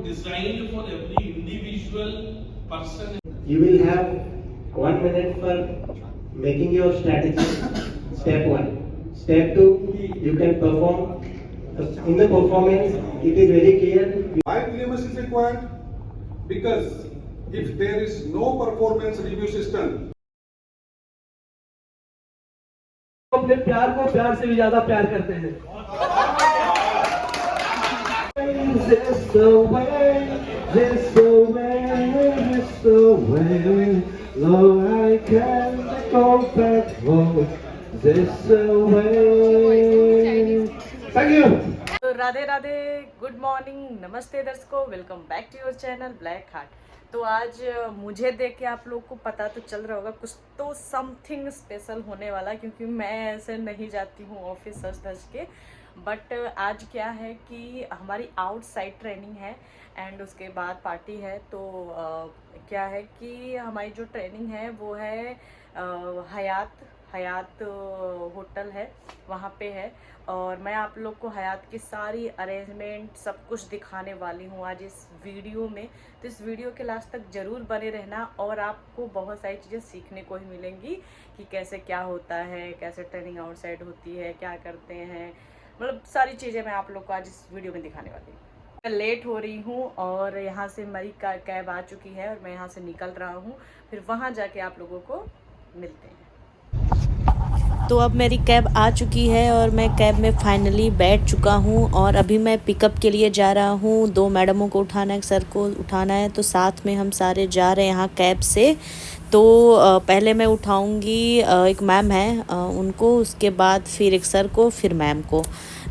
designed for every individual person. You will have 1 minute for making your strategy. Step 1. Step 2, you can perform. In the performance, it is very clear. Why PMS is required? Because if there is no performance review system, अपने प्यार को प्यार से भी ज्यादा प्यार करते हैं। This the way, this the way, this the way. No, I can't go back home. This the way. Thank you. तो राधे राधे, गुड मॉर्निंग, नमस्ते दर्शकों, welcome back to your channel black heart. तो आज मुझे देख के आप लोग को पता तो चल रहा होगा कुछ तो समथिंग स्पेशल होने वाला, क्योंकि मैं ऐसे नहीं जाती हूँ ऑफिस सच धज के। बट आज क्या है कि हमारी आउटसाइड ट्रेनिंग है एंड उसके बाद पार्टी है। तो क्या है कि हमारी जो ट्रेनिंग है वो है हयात होटल है, वहाँ पे है। और मैं आप लोग को हयात की सारी अरेंजमेंट सब कुछ दिखाने वाली हूँ आज इस वीडियो में। तो इस वीडियो के लास्ट तक ज़रूर बने रहना और आपको बहुत सारी चीज़ें सीखने को ही मिलेंगी कि कैसे क्या होता है, कैसे ट्रेनिंग आउटसाइड होती है, क्या करते हैं, मतलब सारी चीज़ें मैं आप लोग को आज इस वीडियो में दिखाने वाली हूँ। मैं लेट हो रही हूँ और यहाँ से मेरी कैब आ चुकी है और मैं यहाँ से निकल रहा हूँ, फिर वहाँ जाके आप लोगों को मिलते हैं। तो अब मेरी कैब आ चुकी है और मैं कैब में फाइनली बैठ चुका हूँ और अभी मैं पिकअप के लिए जा रहा हूँ। 2 मैडमों को उठाना है, एक सर को उठाना है, तो साथ में हम सारे जा रहे हैं यहाँ कैब से। तो पहले मैं उठाऊँगी, एक मैम है उनको, उसके बाद फिर एक सर को, फिर मैम को।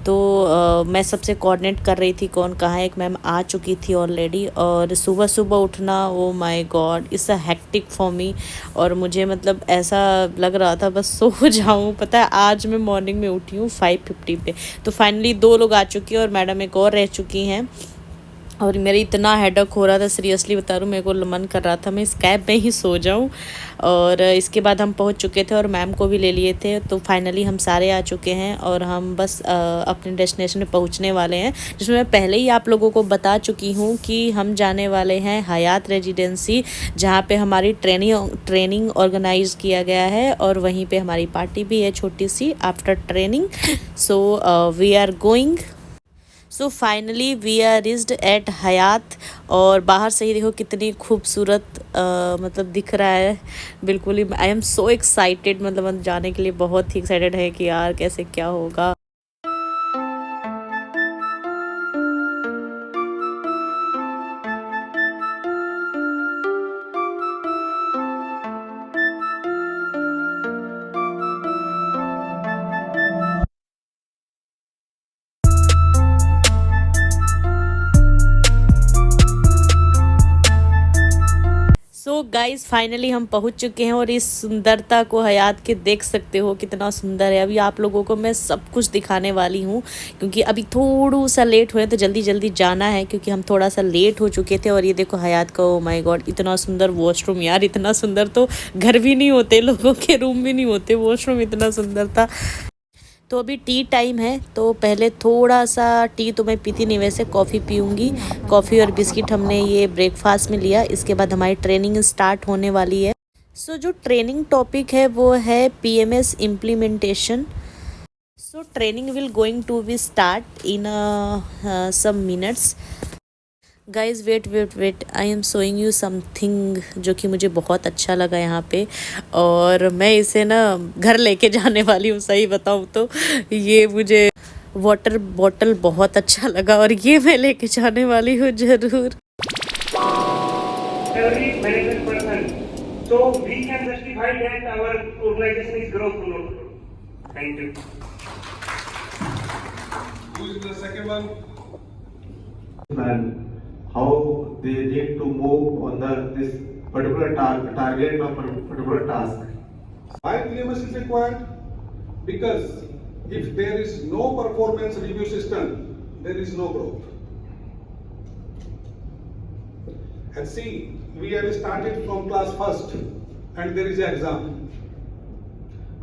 तो मैं सबसे कोऑर्डिनेट कर रही थी कौन कहाँ है। एक मैम आ चुकी थी ऑलरेडी। और सुबह सुबह उठना, oh my God, it's a hectic for me. और मुझे मतलब ऐसा लग रहा था बस सो जाऊँ। पता है आज मैं मॉर्निंग में उठी हूँ 5:50 पे। तो फाइनली 2 लोग आ चुके हैं और मैडम एक और रह चुकी हैं। और मेरी इतना हेडेक हो रहा था, सीरियसली बता रहा हूँ, मेरे को मन कर रहा था मैं इस कैब में ही सो जाऊँ। और इसके बाद हम पहुँच चुके थे और मैम को भी ले लिए थे। तो फाइनली हम सारे आ चुके हैं और हम बस अपने डेस्टिनेशन में पहुँचने वाले हैं, जिसमें मैं पहले ही आप लोगों को बता चुकी हूँ कि हम जाने वाले हैं हयात रेजिडेंसी, जहाँ पे हमारी ट्रेनिंग ऑर्गेनाइज किया गया है और वहीं पे हमारी पार्टी भी है छोटी सी after training. So we are going. So finally we are reached at Hyatt. और बाहर से ही देखो कितनी खूबसूरत मतलब दिख रहा है। बिल्कुल ही आई एम सो एक्साइटेड, मतलब जाने के लिए बहुत ही एक्साइटेड है कि यार कैसे क्या होगा। सो गाइज़ फाइनली हम पहुंच चुके हैं और इस सुंदरता को हयात के देख सकते हो कितना सुंदर है। अभी आप लोगों को मैं सब कुछ दिखाने वाली हूं, क्योंकि अभी थोड़ा सा लेट हुए तो जल्दी जल्दी जाना है, क्योंकि हम थोड़ा सा लेट हो चुके थे। और ये देखो हयात का, ओ माय गॉड, इतना सुंदर वॉशरूम यार, इतना सुंदर तो घर भी नहीं होते, लोगों के रूम भी नहीं होते, वॉशरूम इतना सुंदर था। तो अभी टी टाइम है, तो पहले थोड़ा सा टी तो मैं पीती नहीं, वैसे कॉफ़ी पीऊँगी। कॉफ़ी और बिस्किट हमने ये ब्रेकफास्ट में लिया। इसके बाद हमारी ट्रेनिंग स्टार्ट होने वाली है। सो जो ट्रेनिंग टॉपिक है वो है PMS implementation. So training will going to be start in some minutes. Guys wait, I am showing you something जो कि मुझे बहुत अच्छा लगा यहाँ पे। और मैं इसे ना घर लेके जाने वाली हूँ, सही बताऊँ तो। ये मुझे वाटर बॉटल बहुत अच्छा लगा और ये मैं लेके जाने वाली हूँ ज़रूर। So we can justify that our organization is growth or not growth. Thank you. who is the second one? And how they need to move on this particular target or particular task. Why PMS is required? Because if there is no performance review system, there is no growth. And see, we have started from class first and there is an exam.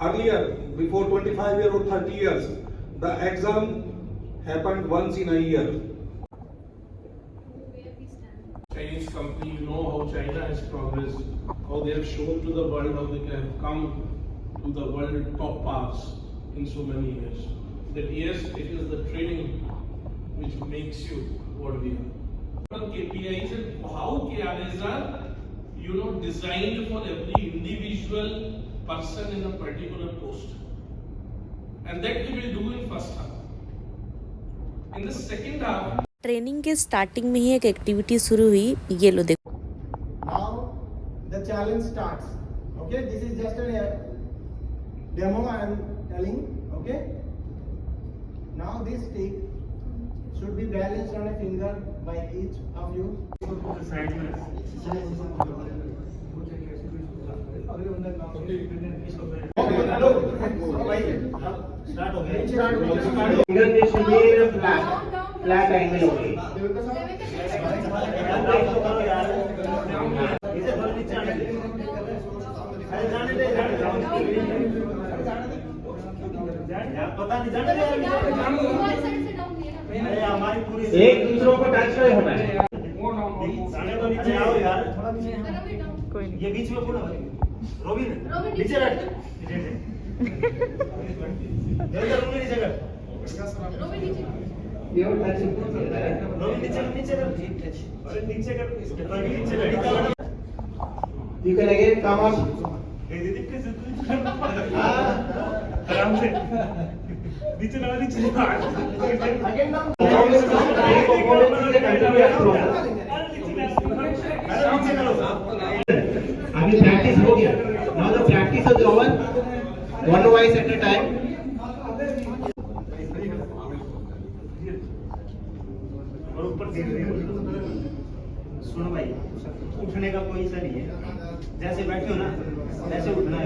Earlier, before 25 years or 30 years, the exam happened once in a year. company, you know how China has progressed, how they have shown to the world how they have come to the world top pass in so many years. That yes, it is the training which makes you what we are. KPIs and how KRAs are, designed for every individual person in a particular post. And that we will do in first half. In the second half, training के starting में ही एक activity शुरू हुई, ये लो देखो। Now the challenge starts. Okay, this is just a demo I am telling. Okay. Now this stick should be balanced on a finger by each of you. Finger should be in a flat angle only. एक दूसरों को touch नहीं होना है। ये बीच में पूरा robin नीचे रख Your touch is रोबिन नीचे कर You can again come up. आराम से नीचे लगा अभी प्रैक्टिस हो गया। Now the practice is over. One voice at a time. और ऊपर सुनो भाई, उठने का कोई सा नहीं है, जैसे बैठे हो ना वैसे उठना है,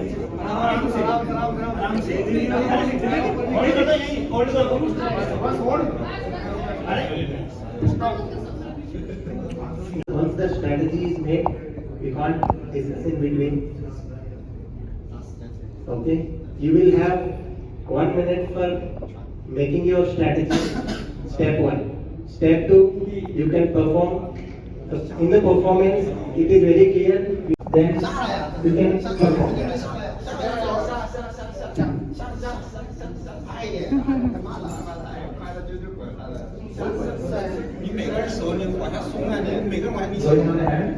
आराम से होल्ड करो। Once the strategy is made, we can't discuss in between. Okay, you will have 1 minute for making your strategy. Step 1. Step 2, you can perform. In the performance, it is very clear. Then you can perform. Going on the hand.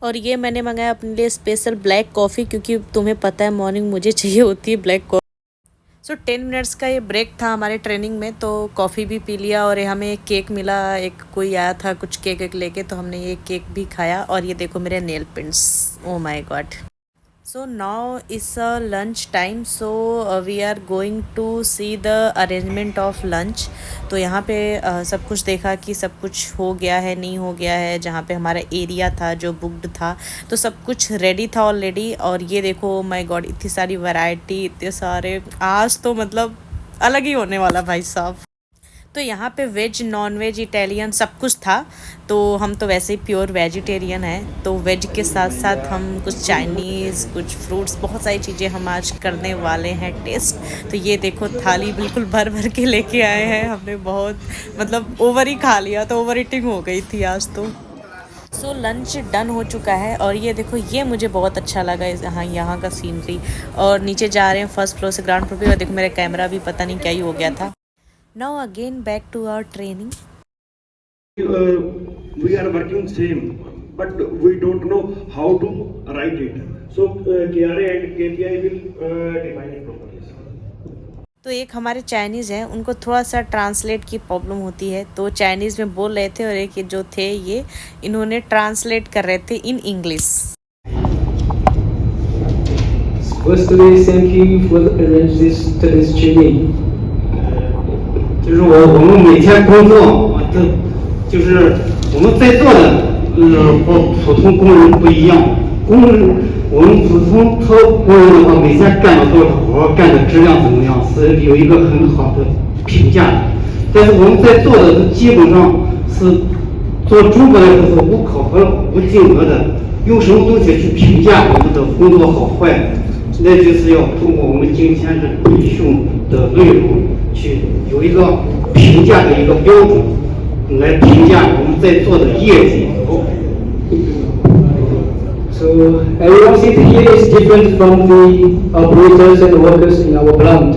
और ये मैंने मंगाया अपने लिए special black coffee, क्योंकि तुम्हें पता है मॉर्निंग मुझे चाहिए होती है ब्लैक कॉफ़ी। सो 10 मिनट्स का ये ब्रेक था हमारे ट्रेनिंग में, तो कॉफ़ी भी पी लिया और हमें एक केक मिला, एक कोई आया था कुछ केक लेके, तो हमने ये केक भी खाया। और ये देखो मेरे nail paints, oh my God. So now is lunch time, so we are going to see the arrangement of lunch. तो यहाँ पे सब कुछ देखा कि सब कुछ हो गया है नहीं हो गया है। जहाँ पे हमारा एरिया था जो बुक्ड था तो सब कुछ रेडी था ऑलरेडी। और ये देखो माय गॉड इतनी सारी वैरायटी, इतने सारे, आज तो मतलब अलग ही होने वाला भाई साहब। तो यहाँ पे वेज नॉन वेज इटालियन सब कुछ था। तो हम तो वैसे ही प्योर वेजिटेरियन हैं, तो वेज के साथ साथ हम कुछ चाइनीज़, कुछ फ्रूट्स, बहुत सारी चीज़ें हम आज करने वाले हैं टेस्ट। तो ये देखो थाली बिल्कुल भर भर के लेके आए हैं। हमने बहुत मतलब ओवर ही खा लिया, तो ओवर ईटिंग हो गई थी आज तो। सो लंच डन हो चुका है। और ये देखो ये मुझे बहुत अच्छा लगा यहाँ का सीनरी। और नीचे जा रहे हैं फर्स्ट फ्लोर से ग्राउंड फ्लोर पे। और देखो मेरा कैमरा भी पता नहीं क्या ही हो गया था। Now again back to our training. We are working same, but we don't know how to write it. So KRA and KPI will define it properly. तो एक हमारे चाइनीज़ हैं, उनको थोड़ा सा ट्रांसलेट की प्रॉब्लम होती है, तो चाइनीज़ में बोल रहे थे और एक जो थे ये इन्होंने ट्रांसलेट कर रहे थे in English. Firstly, thank you for arranging this training. 就是我们每天工作，就是我们在座的和普通工人不一样。我们普通工人的话，每天干了多少活，干的质量怎么样，是有一个很好的评价的。但是我们在座的基本上是做中国来说是无考核、无尽额的，用什么东西去评价我们的工作好坏？那就是要通过我们今天的培训的内容去有一个评价的一个标准，来评价我们在做的业绩。So everyone sitting here is different from the operators and the workers in our plant.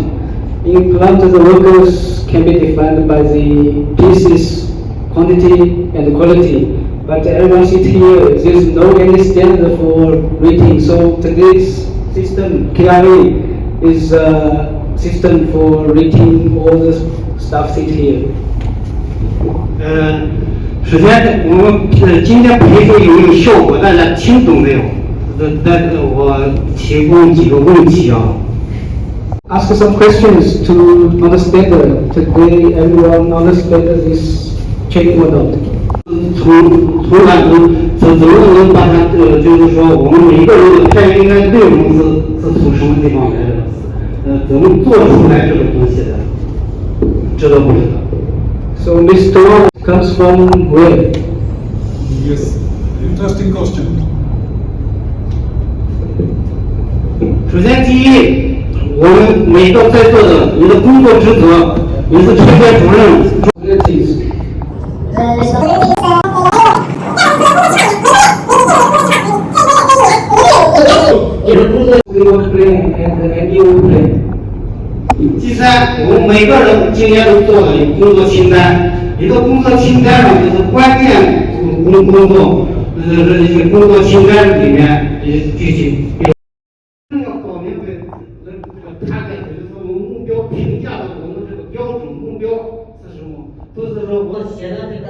In plant, the workers can be defined by the pieces, quantity and quality. But everyone sitting here, there is no any standard for rating. So today's system, KRA, is a system for rating all the staff sit here. 首先我们今天培训有没有效果，大家听懂没有？我提供几个问题啊。Ask some questions to understand today everyone understand this training or not. 从哪怎么能把它就是说我们每个人的开应该内容是从什么地方来的？怎么做出来这个东西的？知道不知道？ So Mr. Wang comes from where? Yes, interesting question. 首先第一，我们每个在座的，你的工作职责，你是车间主任。Facilities. We will plan and you will plan. 第三，我们每个人今天都做了工作清单，你的工作清单上就是关键工作，这些工作清单里面具体。要搞明白他的就是说我们目标评价的我们这个标准目标是什么？不是说我写的这个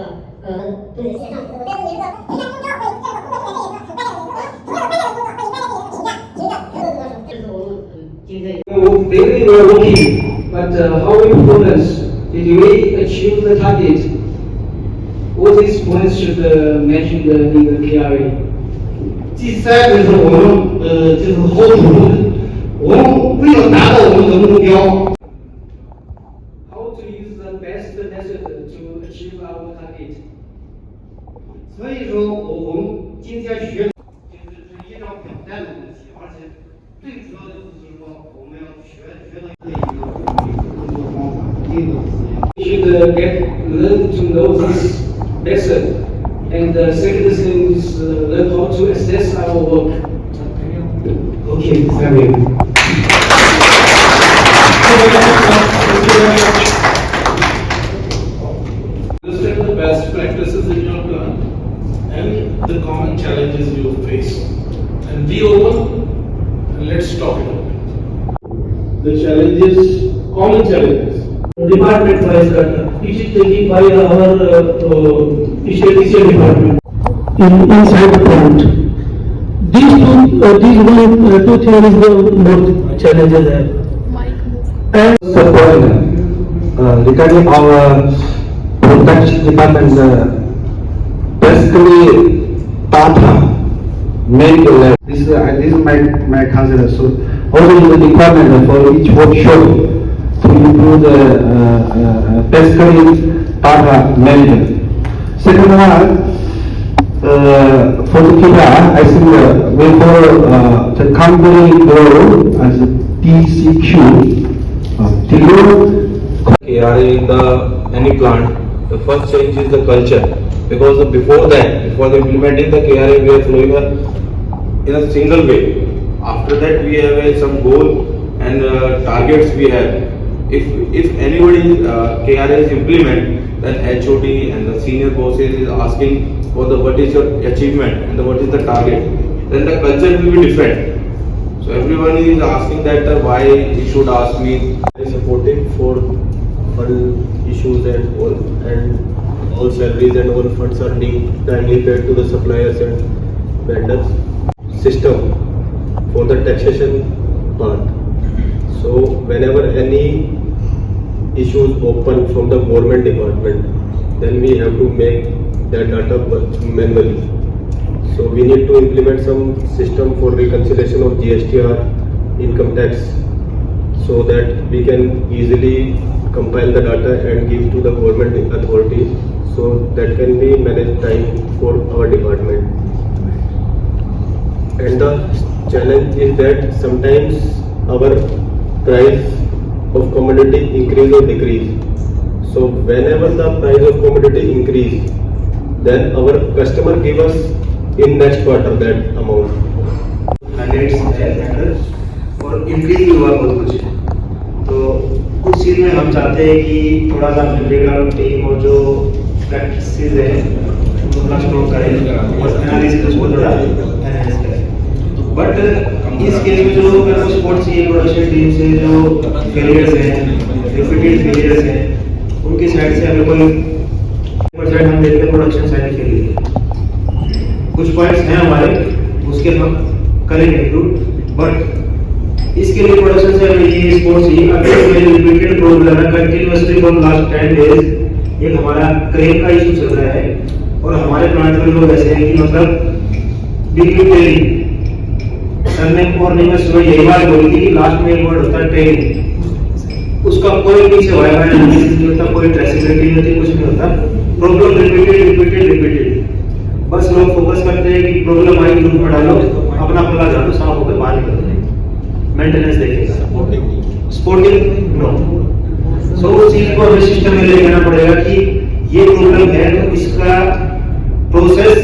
对，写上，但是你这个评价目标和这个工作体验也是很关键的一个，同样的关键的工作和你关键的一个评价，这是我们今天。 Daily we are working, but how we performance? Did we achieve the target? What these points should mention in the KRA? 第三就是我们就是好处，我们为了达到我们的目标。 How to use the best method to achieve our target? 所以说，我们今天学就是一张表单的东西，而且最主要的就是说，我们要学到一个工作方法，一个思想。 We should learn to know this lesson, and the second thing is learn how to assess our work. Okay, thank you. Understand the best practices in your plant and the common challenges you face. And be open and let's talk about it. The challenges, common challenges. Department wise cut. It is taken by our statistical department. Inside the plant, these two things is the more challenges there. And support regarding our production department, basically data, medical lab. This is my consider. So also in the department for each workshop to improve the basically data management. Second one. For the KPI, I think we follow the company grow as DCQ. KRA in any plant, the first change is the culture, because before the implementing the KRA, we are flowing in a single way. After that, we have some goal and targets we have. If anybody KRA is implement, then HOD and the senior bosses is asking for the what is your achievement and what is the target, then the culture will be different. So everyone is asking that why he should ask me. Supporting for fund issues and all salaries and all funds are being timely paid to the suppliers and vendors. System for the taxation part. So whenever any issues open from the government department, then we have to make that data manually. So we need to implement some system for reconciliation of GSTR, income tax, so that we can easily compile the data and give to the government authorities, so that can be managed time for our department. And the challenge is that sometimes our price of commodity increase or decrease. So whenever the price of commodity increase, then our customer give us in next quarter that amount. और increase हुआ बहुत कुछ, तो उस चीज में हम चाहते हैं कि थोड़ा सा बैकग्राउंड टीम और जो प्रैक्टिसेस है उनको थोड़ा स्ट्रॉन्ग करें और एनालिसिस को थोड़ा एनहांस करें। बट इस केस में जो मेरे को सपोर्ट चाहिए प्रोडक्शन टीम से, जो फेलियर्स हैं, रिपीटेड फेलियर्स हैं, उनकी साइड से हमें कोई परसेंट हम देखते हैं प्रोडक्शन साइड के लिए कुछ पॉइंट्स हैं हमारे, उसके हम करेंगे इंक्लूड, बट इसके लिए प्रोडक्शन से हमें ये सपोर्ट चाहिए। अगर मेरे रिपीटेड प्रॉब्लम है कंटिन्यूअसली फॉर लास्ट 10 डेज एक हमारा क्रेन का इशू चल रहा है, और हमारे प्लांट में लोग ऐसे हैं कि मतलब डिग्री सर ने मॉर्निंग में सुबह यही बात बोली थी कि लास्ट में एक वर्ड होता है ट्रेनिंग, उसका कोई पीछे वाइवा एनालिसिस नहीं होता, कोई ट्रेसेबिलिटी नहीं होती, कुछ नहीं होता, प्रॉब्लम रिपीटेड। बस लोग फोकस करते हैं कि प्रॉब्लम आई ग्रुप में डालो, अपना खुला झाड़ू साफ होकर बाहर निकल जाए, मेंटेनेंस देखेगा, सपोर्टिंग नो। सो उस चीज को हमें सिस्टम में लेके आना पड़ेगा कि ये प्रॉब्लम है तो इसका प्रोसेस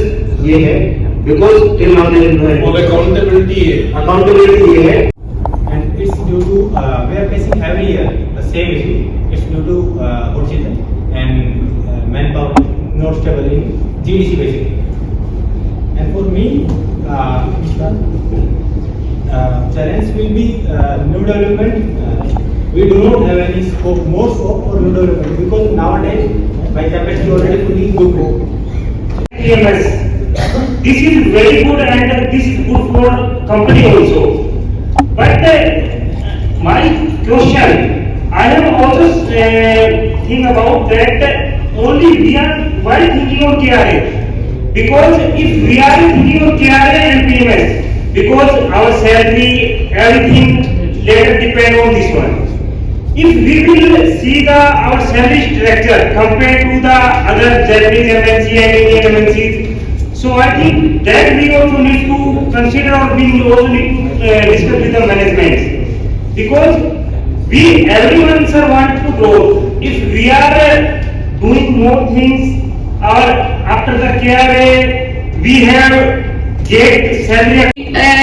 ये है, because till now there is no accountability ये है। And it's due to we are facing every year the same issue. It's due to budget and manpower not stable in GDC basically. And for me, challenge will be new development. We do not have any scope, more scope for new development, because nowadays my capacity already fully booked. TMS. This is very good and this is good for company also. But my question, I am also think about that only we are why thinking of KRA, because if we are thinking of KRA and PMS, because our salary, everything later depend on this one. If we will see our salary structure compared to the other Japanese MNC and Indian MNCs, so I think that we also need to consider, or we also need to discuss with the management, because everyone sir want to grow. If we are doing more things, or after the KRA we have get salary.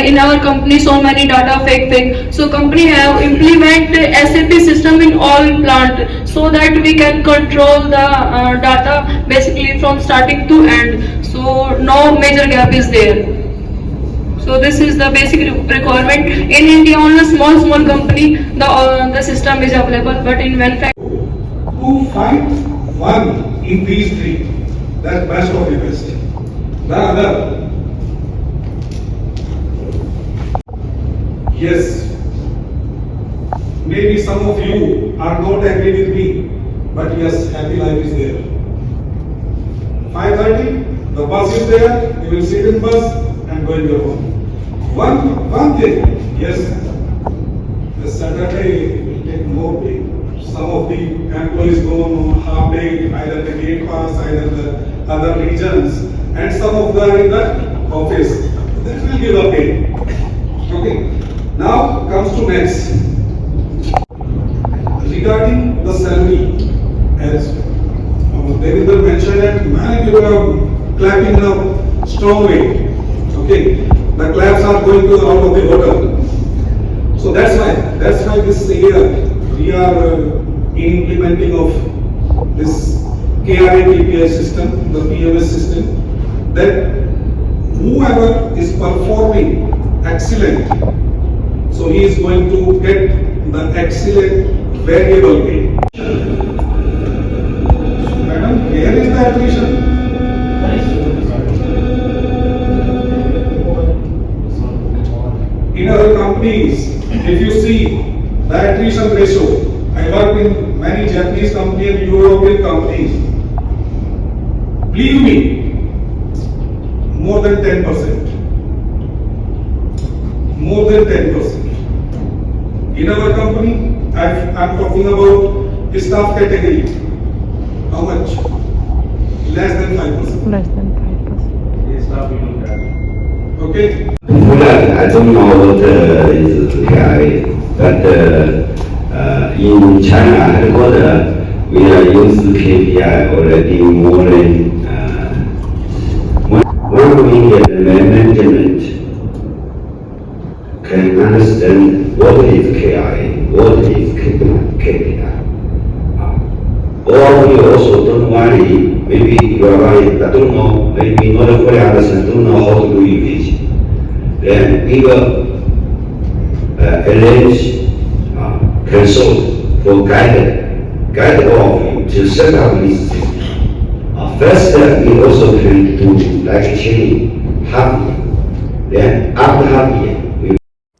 In our company so many data fake, so company have implement SAP system in all plant, so that we can control the data basically from starting to end, so no major gap is there. So this is the basic requirement. In India only small company the system is available, but in manufacturing to find one in these three, that's best of the best. The other, Yes, maybe some of you are not agree with me, but yes, happy life is there. 5:30, the bus is there, you will sit in bus and go in your home. One thing, yes, the Saturday will take more pay. Some of the employees go on half day, either the gate pass, either the other regions, and some of them in the office. That will give a pay. Okay. Now comes to next. Regarding the salary, as Devendra mentioned, that many people are clapping in a strong way. Okay, the claps are going to out of the hotel. So that's why this year we are implementing of this KRA KPI system, the PMS system, that whoever is performing excellent, so he is going to get the excellent variable pay. Madam, where is the attrition? In other companies, if you see the attrition ratio, I work in many Japanese companies and European companies. Believe me, more than 10%. More than 10%. In our company, I'm talking about staff category. How much? Less than 5%. Less than 5%. Okay. I don't know what is KRA, but in China headquarters, we are using KPI already more than 1 million management can understand what is KRA, what is KPI. Or we also don't worry, maybe you are right, I don't know, maybe not fully understand, don't know how to do it. Then we will arrange consult for guide all of you to set up this system. First step, we also can do like training, half year. Then after half year,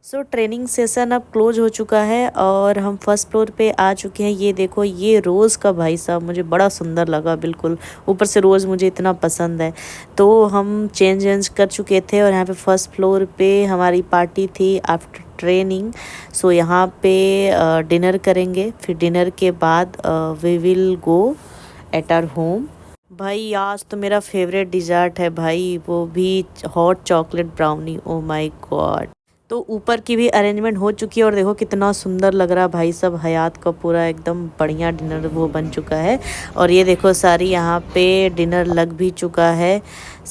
so training session अब close हो चुका है और हम first floor पे आ चुके हैं। ये देखो, ये रोज़ का भाई साहब मुझे बड़ा सुंदर लगा, बिल्कुल ऊपर से रोज़ मुझे इतना पसंद है। तो हम चेंज कर चुके थे और यहाँ पे फर्स्ट फ्लोर पे हमारी पार्टी थी आफ्टर ट्रेनिंग। सो यहाँ पे डिनर करेंगे, फिर डिनर के बाद we will go at our home. भाई आज तो मेरा फेवरेट डिज़र्ट है भाई, वो भी hot chocolate brownie. Oh my God. तो ऊपर की भी अरेंजमेंट हो चुकी है और देखो कितना सुंदर लग रहा है भाई सब। हयात का पूरा एकदम बढ़िया डिनर वो बन चुका है और ये देखो सारी यहाँ पे डिनर लग भी चुका है।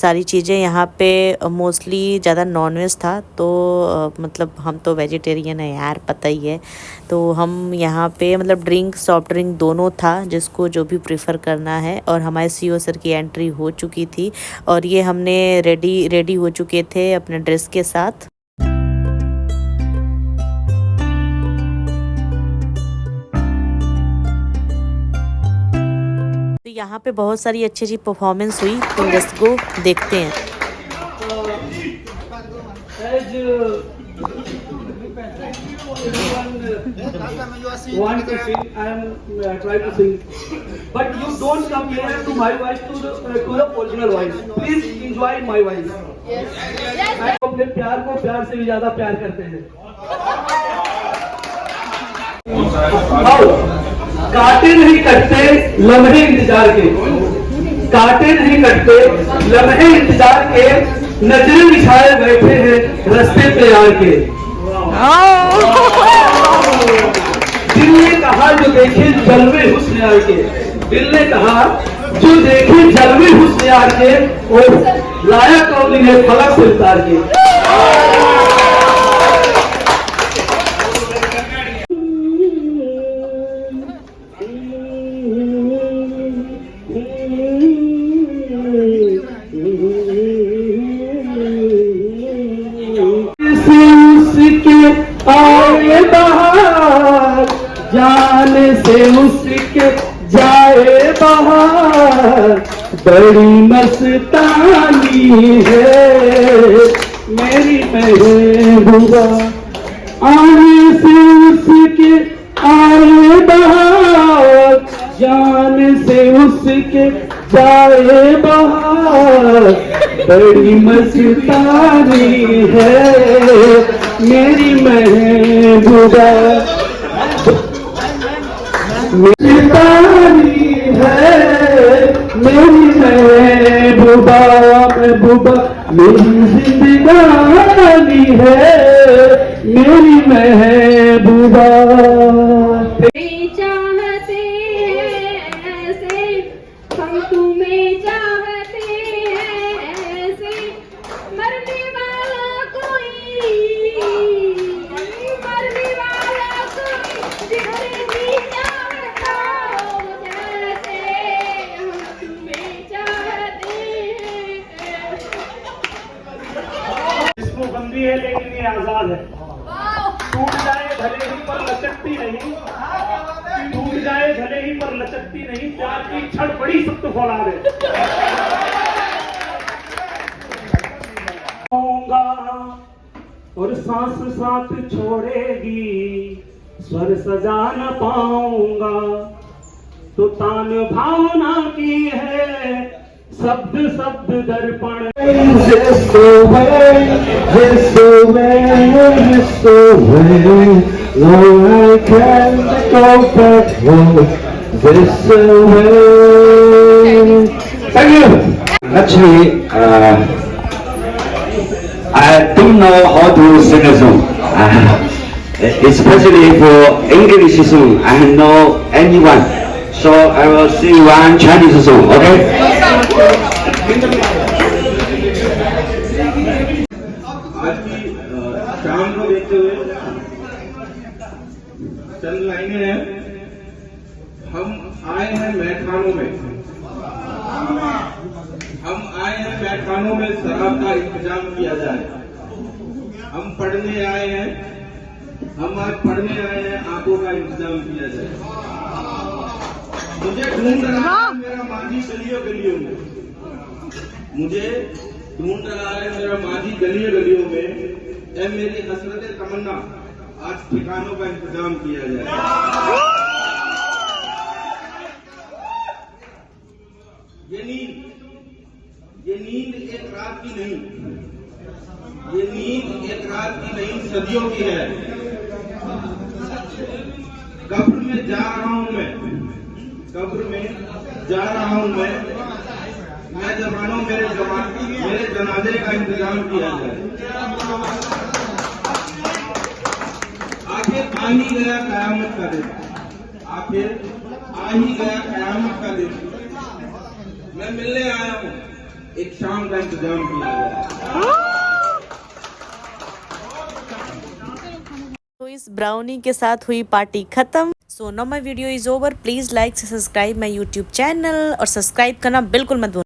सारी चीज़ें यहाँ पे मोस्टली ज़्यादा नॉनवेज था, तो मतलब हम तो वेजिटेरियन है यार, पता ही है। तो हम यहाँ पे मतलब ड्रिंक, सॉफ्ट ड्रिंक दोनों था, जिसको जो भी प्रेफर करना है। और हमारे CEO सर की एंट्री हो चुकी थी और ये हमने रेडी हो चुके थे अपने ड्रेस के साथ। यहाँ पे बहुत सारी अच्छी परफॉर्मेंस हुई, तो लेट्स गो देखते हैं। Want to sing, I am try to sing, but you don't compare to my voice to the original voice. Please enjoy my voice. मैं अपने प्यार को प्यार से भी ज्यादा प्यार करते हैं। काटे नहीं कटते लम्हे इंतजार के, काटे नहीं कटते लम्हे इंतजार के, नजरें बिछाए बैठे हैं रास्ते पे यार के। दिल ने कहा जो देखे जलवे हुस्न यार के, दिल ने कहा जो देखे जलवे हुस्न यार के, और लाया कौन ने फलक से उतार के। आए बहार जाने से उसके जाए बहार, बड़ी मस्तानी है मेरी महबूबा, आने से उसके आए बहार, जाने से उसके जाए बहार, बड़ी मस्तानी है मेरी महबूबा, मस्तानी है मेरी महबूबा, महबूबा मेरी जिंदगानी है मेरी महबूबा। चाहते हैं ऐसे, हम तुम्हें चाहते हैं ऐसे, मरने वाला कोई, मरने वाला कोई जिसे भी चाहता हो जैसे हम तुम्हें चाहते हैं। इसको बंदी है लेकिन ये आजाद है, टूट जाए भले ही पर लचकती नहीं, टूट जाए भले ही पर लचकती नहीं, प्यार की छड़ बड़ी सख्त फौलाद है। और सांस साथ छोड़ेगी, स्वर सजा न पाऊंगा, तो तान भावना की है शब्द शब्द दर्पण। Actually, I don't know how to sing a song. Especially for English song, I don't know anyone. So I will sing one Chinese song, okay? आज की शाम को देखते हुए चंद लाइनें हैं। हम आए हैं मैखानों में, हम आए हैं मैखानों में, शराब का इंतजाम किया जाए। हम पढ़ने आए हैं, हम आज पढ़ने आए हैं, आंखों का इंतजाम किया जाए। मुझे ढूंढ रहा है मेरा मांझी गलियों गलियों में, मुझे ढूंढ रहा है मेरा मांझी गलियों गलियों में, ऐ मेरी हसरत तमन्ना, आज ठिकानों का इंतजाम किया जाए। ये नींद एक रात की नहीं, ये नींद एक रात की नहीं, सदियों की है। कब्र में जा रहा हूं मैं, कब्र में जा रहा हूं मैं जवानों मेरे जनाजे का इंतजाम किया जाए। आखिर आ ही गया कयामत का दिन, आखिर आ ही गया कयामत का दिन, मैं मिलने आया हूं, एक शाम का इंतजाम किया जाए। तो इस ब्राउनी के साथ हुई पार्टी खत्म। So now my video is over. Please like subscribe my YouTube channel और सब्सक्राइब करना बिल्कुल मत भूलना।